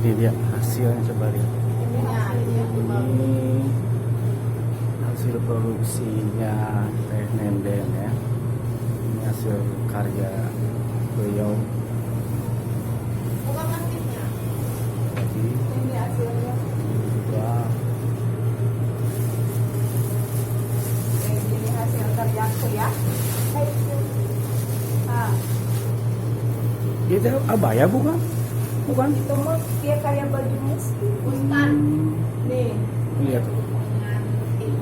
Ini dia hasilnya, coba lihat. Ini hasil produksinya Teh Nenden ya. Ini hasil karya beliau. Jadi Ini hasilnya. wah, Ini hasil kerjaku ya. Nah, itu abaya bukan? Bukan? itu mah dia kayak baju muslim. Nih. Lihat.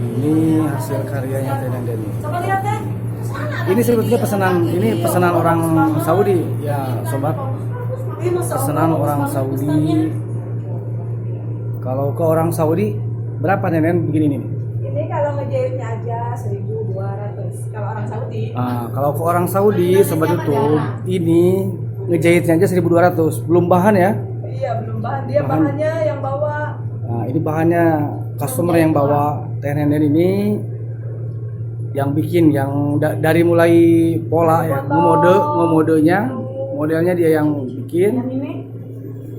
Ini hasil karyanya Teh Nenden ini. Coba lihat deh. Ini sebetulnya pesanan orang Saudi ya sobat. Pesanan orang Saudi. Kalau ke orang Saudi berapa Nenen begini nih? Ini kalau ngejahitnya aja 1.200. Kalau orang Saudi. Kalau ke orang Saudi sobat itu ini ngejahitnya aja 1.200, belum bahan ya. Iya, belum bahan. Dia bahannya yang bawa. Nah, ini bahannya customer yang bawa Teh Nenden ini yang bikin dari mulai pola ya, ngemodenya, modelnya dia yang bikin, Yang ini.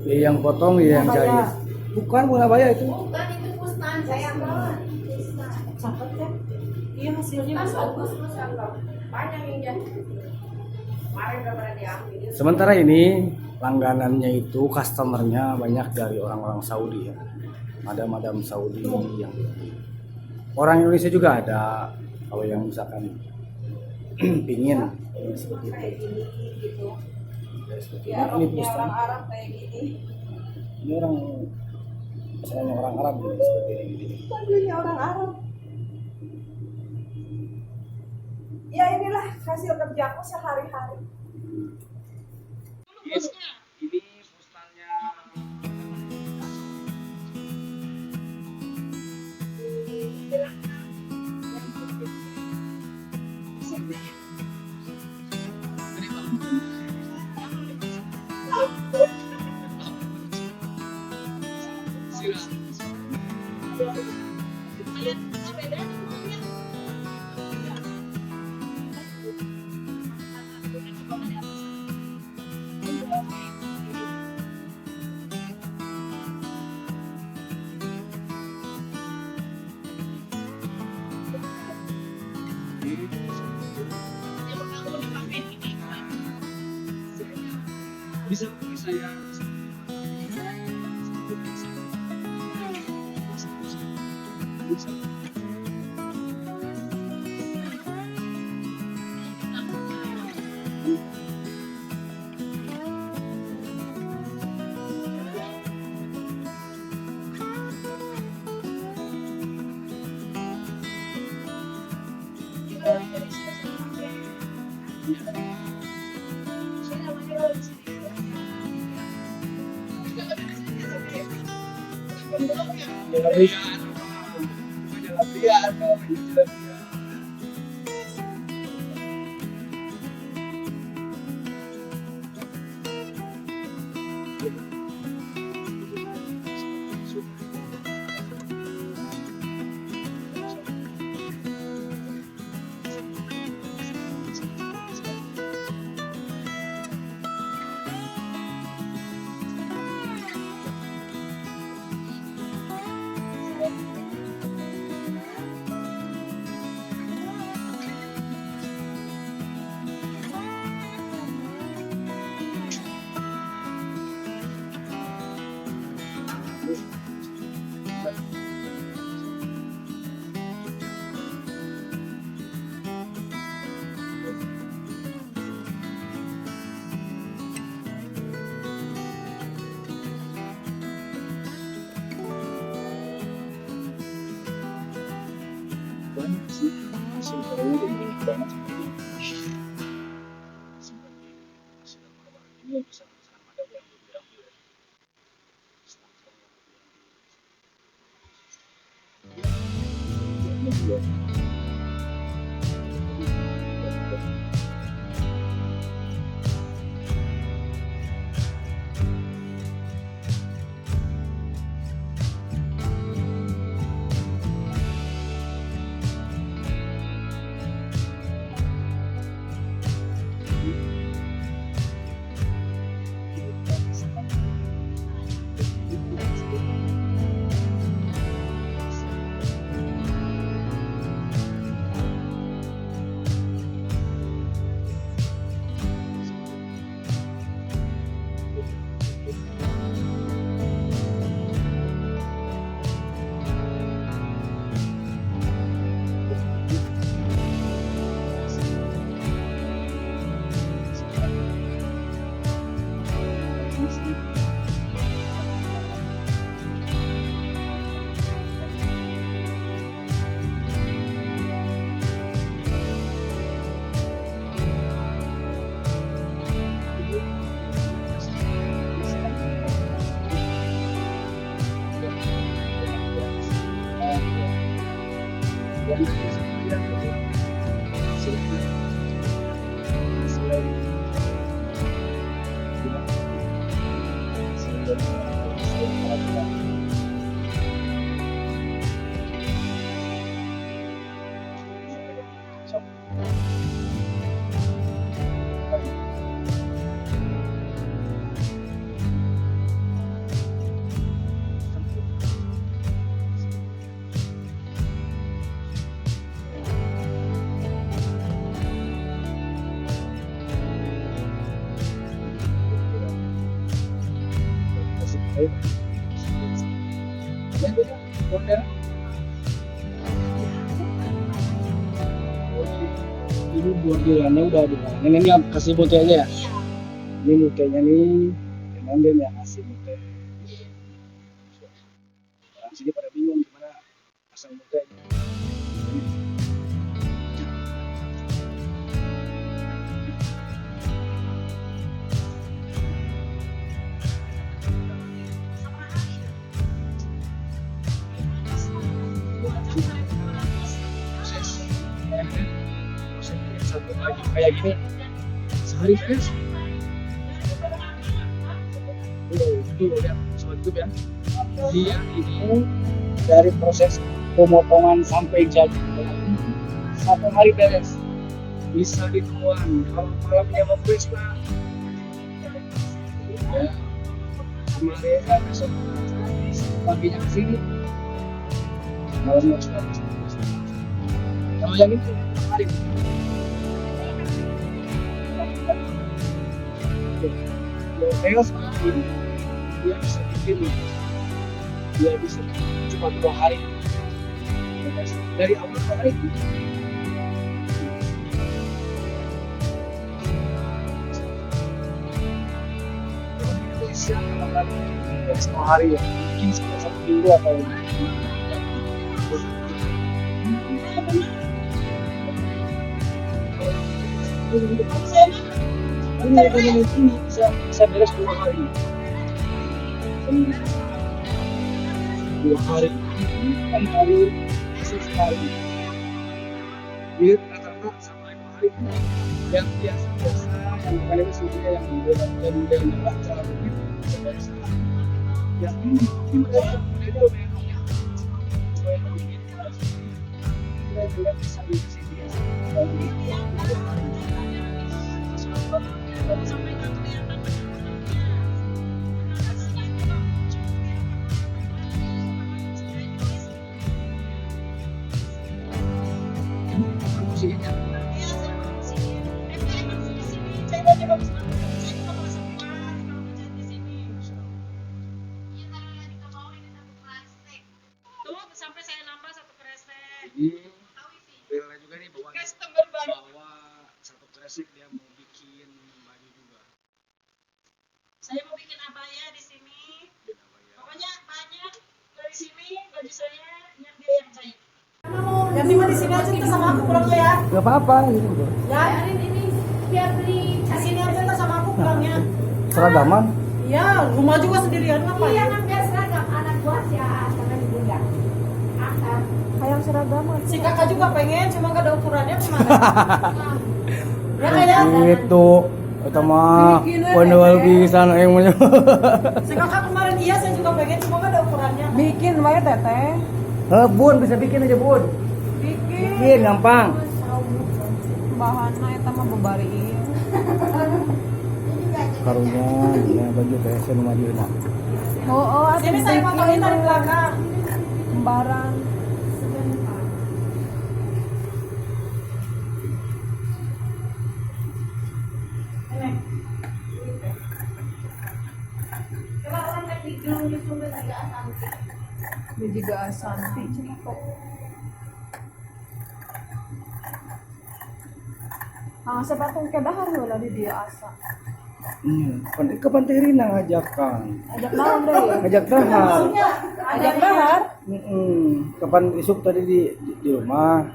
dia yang potong, dia yang jahit. Bukan abaya itu. Bukan, itu fustan sayang banget. Cakep kan? Iya, hasilnya Kan bagus. bagus banyak yang jadi. Kemarin udah pernah diambil. Sementara ini langganannya itu customernya banyak dari orang-orang Saudi ya, madam-madam Saudi yang orang Indonesia juga ada. Kalau yang misalkan pingin seperti itu, Kayak gini gitu. ya, seperti Ya, ini roknya pusat. orang Arab kayak gini. Ini orang misalnya orang Arab ini seperti ini. Bajunya orang Arab. Ya inilah hasil kerjaku sehari-hari. Yes, ini postalnya. Bisa saya banyak sih hasil karya dan banyak banget seperti hasil gambar ini bisa ada yang belum diambil ya. Ini bordirannya udah dibilangin, ini yang kasih mutenya ya. Ini mutenya nih, dan dia yang kasih mute. Orang sini pada bingung gimana pasang mutenya. Satu lagi kayak gini sehari guys. Itu lihat sobat YouTube ya, dia ini dari proses pemotongan sampai jadi 1 hari beres, bisa dituang. Kalau malamnya mau Krisna ya kemarin kan besok paginya kesini malamnya sudah bisa. Kalau yang itu hari Leo seperti ini, dia bisa bikin, dia bisa cuma 2 hari dari awal ke hari itu. Siang malam dari 1 hari ya, mungkin sekitar 1 minggu atau ini bisa beres 2 hari. 2 hari kan hari sekali. Jadi rata-rata sampai 2 hari yang biasa yang kalian sebenarnya yang model baca begitu beres. Yang ini model yang bisa di sini. Sampai saya nambah 1 kresek. Jadi Bella juga nih bawa 1 kresek, dia mau bikin baju juga. Saya mau bikin abaya di sini. Pokoknya banyak dari sini baju saya yang dia yang jahit. Yang lima di sini aja ntar sama aku pulangnya ya. Gak apa-apa gitu. Ya, ini biar beli di sini aja ntar sama aku pulangnya. Seragaman. Iya, rumah juga sendirian ngapain? Iya kan biar seragam anak buah si sama ibu ya. Kayak seragam. Si kakak juga pengen, cuma gak ada ukurannya gimana? Ya kayak Itu utama penjual pisan yang punya. si kakak kemarin iya saya juga pengen, cuma gak ada ukurannya. Bikin wae teteh. Bun bisa bikin aja bun. Bikin gampang. Bahanna eta mah bebari ieu. Karunya ya baju fashion Madinah. Oh, Sini saya potongin dari belakang. Kembaran. Dia juga asanti cepet. Sepatung kedahar heula di dia asa. Ke Pantai Rina ngajakan. Ajak naon deui? Ngajak dahar. Ajak dahar. Kapan isuk tadi di rumah.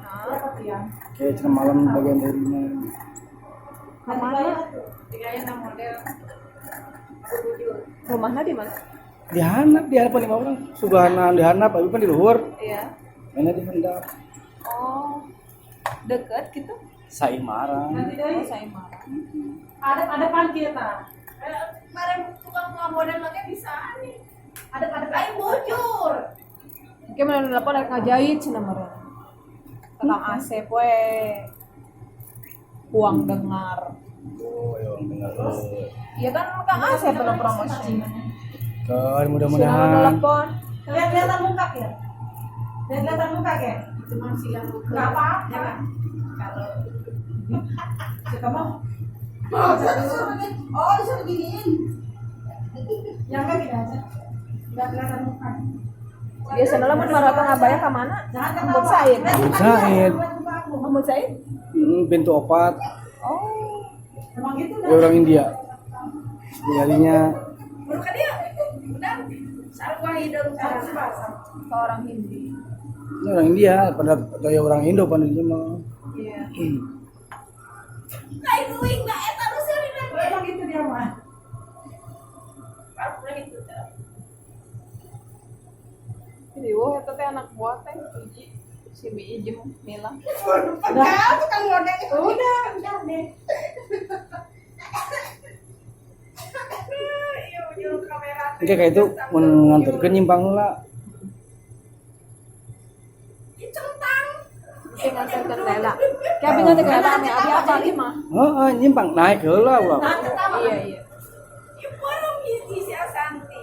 Kayak cina malam bagian dari Rina. Kemana? Rumahnya di mana? Di handap, di hadapan 5 orang. Sugahanan di handap, tapi kan di luhur. Iya. Mana di handap. Oh. Deket gitu? Saimarang. Oh, saya marah. Ada parkir ta. Kemarin tukang model lagi bisa nih. Ada air bocor. Mungkin mana telepon ada ngajahit sih namanya. Tukang Asep we. Uang dengar. Oh, yang dengar. Iya kan tukang Asep belum promosi. Kan Siapa mudah-mudahan. telepon? Lihat-lihatan muka ya. Lihat-lihatan muka ya. Cuma silang buka. Enggak apa-apa. Ya kan? Kalau Kita mau oh, disuruh giniin. yang enggak gini aja. Lihat-lihatan muka. Biasanya lah mun marah ngabaya ka mana? Jangan Rambut Said. Rambut Said. Rambut Said? Pintu opat. Oh. Emang gitu Ya, orang India. Jadinya Bukan dia. Udah. Sarwa hidup sarwa. Ke orang Hindi. ini orang India, pada kayak orang Indo pada dia mah. Iya. Kayak duing enggak eta nu seueur deh. Emang gitu dia mah. Baru gitu. Jadi wah itu teh anak buah teh Iji. Si Mi Ijim Mila. Udah, tukang model. Udah deh. Iya, nyuruh kamera. Oke kayak itu mengantarkan nyimpang lah. Centang. Kayak ngantarkan Lela. Kayak abis nanti kelihatan nih abi apa lima. Oh, nyimpang naik ke lah ulah. Iya iya. Ibu orang isi Asanti.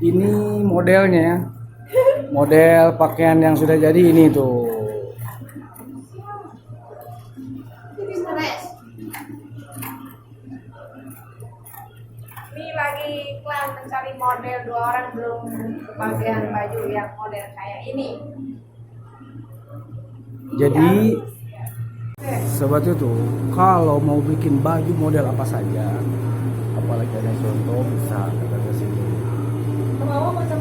Ini modelnya ya. Model pakaian yang sudah jadi ini tuh. Stres. Ini lagi iklan mencari model, 2 orang belum kebagian baju yang model kayak ini. Jadi sobat itu kalau mau bikin baju model apa saja, apalagi ada contoh bisa datang ke sini. Mau macam